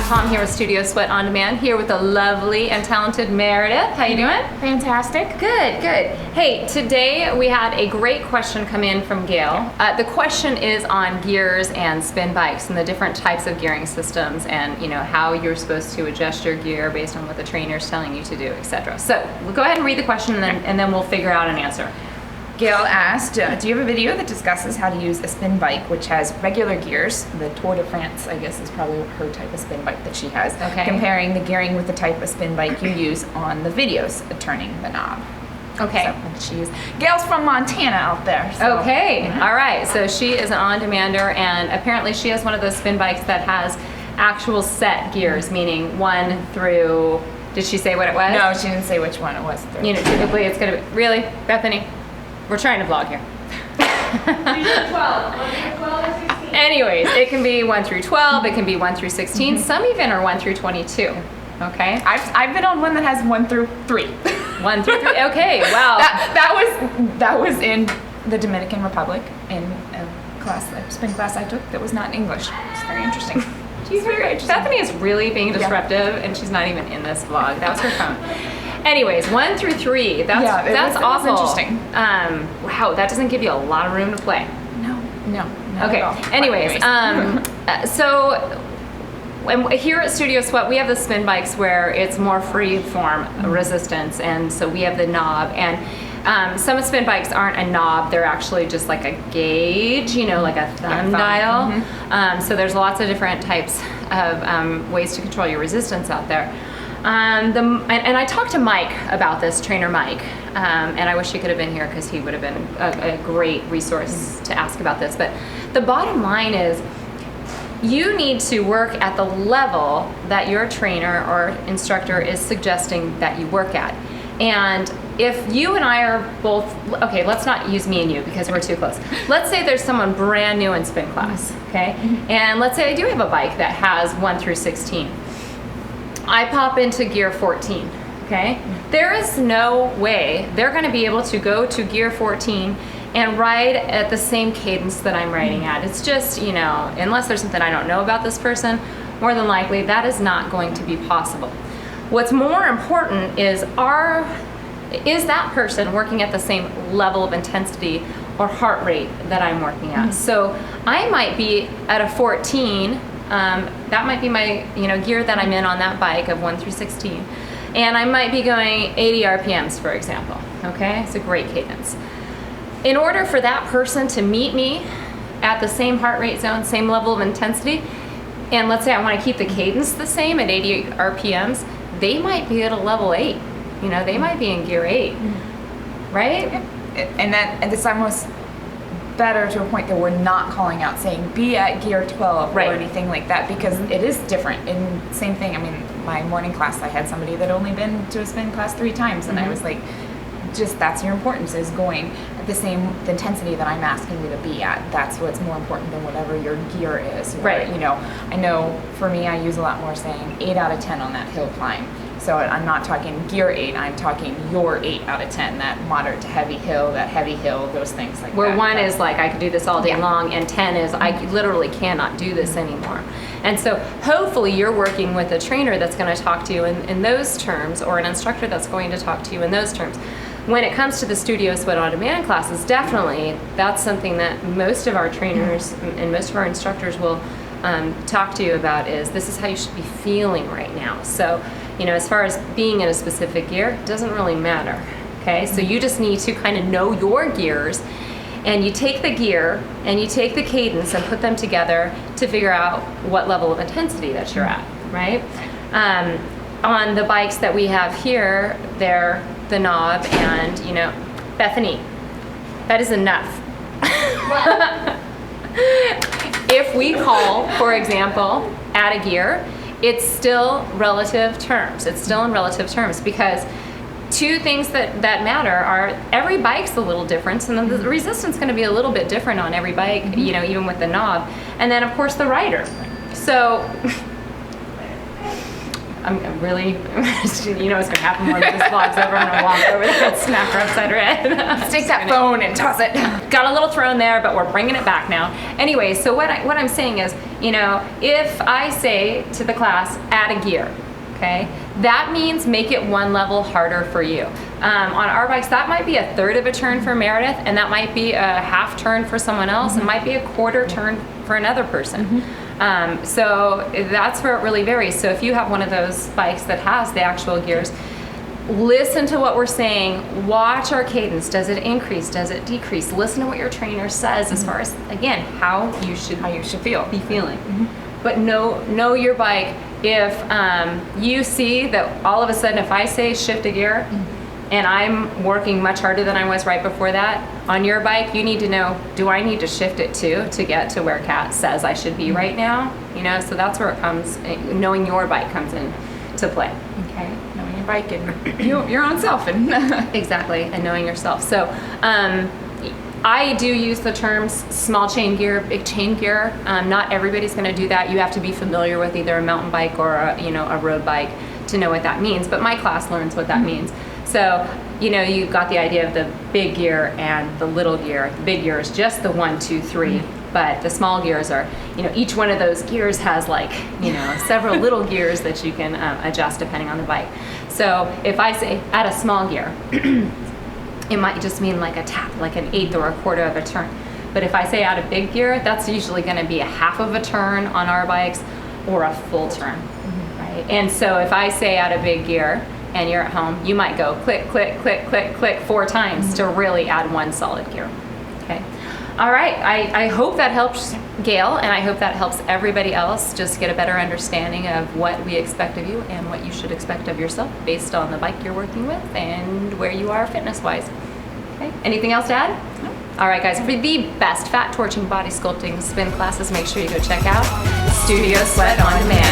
Tom here with Studio Sweat On Demand, here with the lovely and talented Meredith. How you doing? Fantastic. Good, good. Hey, today we had a great question come in from Gail. The question is on gears and spin bikes and the different types of gearing systems and how you're supposed to adjust your gear based on what the trainer's telling you to do, etc. So we'll go ahead and read the question and then we'll figure out an answer. Gail asked, do you have a video that discusses how to use a spin bike which has regular gears? The Tour de France, I guess, is probably her type of spin bike that she has. Okay. Comparing the gearing with the type of spin bike you use on the videos, turning the knob. Okay. So Gail's from Montana out there. So. Okay. All right. So she is an on-demander, and apparently she has one of those spin bikes that has actual set gears, meaning 1 through. Did she say what it was? No, she didn't say which one it was. Typically it's gonna be really, Bethany. We're trying to vlog here. 12 or 16. Anyways, it can be 1 through 12. It can be 1 through 16. Some even are 1 through 22. Okay. I've been on one that has 1 through 3. 1 through 3. Okay. Wow. That was in the Dominican Republic in a spin class I took that was not in English. It's very interesting. She's very interesting. Bethany is really being disruptive, and she's not even in this vlog. That was her phone. Anyways, 1 through 3. That's awful. Interesting. Wow, that doesn't give you a lot of room to play. No. Okay. At all. Anyways, so here at Studio Sweat, we have the spin bikes where it's more free form resistance, and so we have the knob. And some spin bikes aren't a knob; they're actually just like a gauge, like a thumb dial. So there's lots of different types of ways to control your resistance out there. And I talked to Mike about this, trainer Mike, and I wish he could have been here because he would have been a great resource to ask about this. But the bottom line is you need to work at the level that your trainer or instructor is suggesting that you work at. And if you and I are both, okay, let's not use me and you because we're too close. Let's say there's someone brand new in spin class, okay? And let's say I do have a bike that has 1 through 16. I pop into gear 14, okay? There is no way they're gonna be able to go to gear 14 and ride at the same cadence that I'm riding at. It's just, unless there's something I don't know about this person, more than likely that is not going to be possible. What's more important is that person working at the same level of intensity or heart rate that I'm working at? So I might be at a 14, that might be my gear that I'm in on that bike of 1 through 16, and I might be going 80 RPMs, for example. Okay, it's a great cadence. In order for that person to meet me at the same heart rate zone, same level of intensity, and let's say I want to keep the cadence the same at 80 RPMs, they might be at a level 8. They might be in gear 8, right? And it's almost better to a point that we're not calling out saying be at gear 12 or anything like that, because it is different. And same thing, my morning class, I had somebody that only been to a spin class 3 times, and I was like, just that's your importance, is going at the intensity that I'm asking you to be at. That's what's more important than whatever your gear is. Right. I know for me, I use a lot more saying 8 out of 10 on that hill climb. So I'm not talking gear 8, I'm talking your 8 out of 10, that moderate to heavy hill, those things like that. Where 1 is like, I could do this all day long, and 10 is, I literally cannot do this anymore. And so hopefully you're working with a trainer that's going to talk to you in those terms, or an instructor that's going to talk to you in those terms. When it comes to the Studio Sweat On Demand classes, definitely that's something that most of our trainers and most of our instructors will talk to you about, is this is how you should be feeling right now. So as far as being in a specific gear, it doesn't really matter, okay? So you just need to kind of know your gears, and you take the gear and you take the cadence and put them together to figure out what level of intensity that you're at, right? On the bikes that we have here, they're the knob and, Bethany, that is enough. If we call, for example, add a gear, it's still relative terms. It's still in relative terms, because 2 things that matter are every bike's a little different, and then the resistance is going to be a little bit different on every bike, even with the knob, and then of course the rider. So I'm really, you know what's gonna happen when this vlog's over. I'm gonna walk over there and smack her upside her head. Take that phone and toss it. Got a little thrown there, but we're bringing it back now. Anyway, so what I'm saying is, you know, if I say to the class, add a gear, okay, that means make it one level harder for you. On our bikes, that might be a third of a turn for Meredith, and that might be a half turn for someone else. It might be a quarter turn for another person. So that's where it really varies. So if you have one of those bikes that has the actual gears, listen to what we're saying, watch our cadence. Does it increase? Does it decrease? Listen to what your trainer says as far as, again, how you should be feeling. But know your bike. If you see that all of a sudden, if I say shift a gear, and I'm working much harder than I was right before that, on your bike, you need to know, do I need to shift it too to get to where Kat says I should be right now? You know, so that's where it comes, knowing your bike comes in to play. Okay, knowing your bike and your own self. And exactly, and knowing yourself. So I do use the terms small chain gear, big chain gear. Not everybody's going to do that. You have to be familiar with either a mountain bike or a road bike to know what that means. But my class learns what that means. So, you know, you've got the idea of the big gear and the little gear. The big gear is just the 1, 2, 3, but the small gears are, you know, each one of those gears has like, you know, several little gears that you can adjust depending on the bike. So if I say add a small gear, it might just mean like a tap, like an eighth or a quarter of a turn. But if I say add a big gear, that's usually going to be a half of a turn on our bikes or a full turn, right? And so if I say add a big gear, and you're at home, you might go click, click, click, click, click 4 times to really add one solid gear. Okay. All right. I hope that helps Gail, and I hope that helps everybody else just get a better understanding of what we expect of you and what you should expect of yourself based on the bike you're working with and where you are fitness-wise. Okay. Anything else to add? No. All right, guys. For the best fat torching, body sculpting, spin classes, make sure you go check out Studio Sweat on Demand.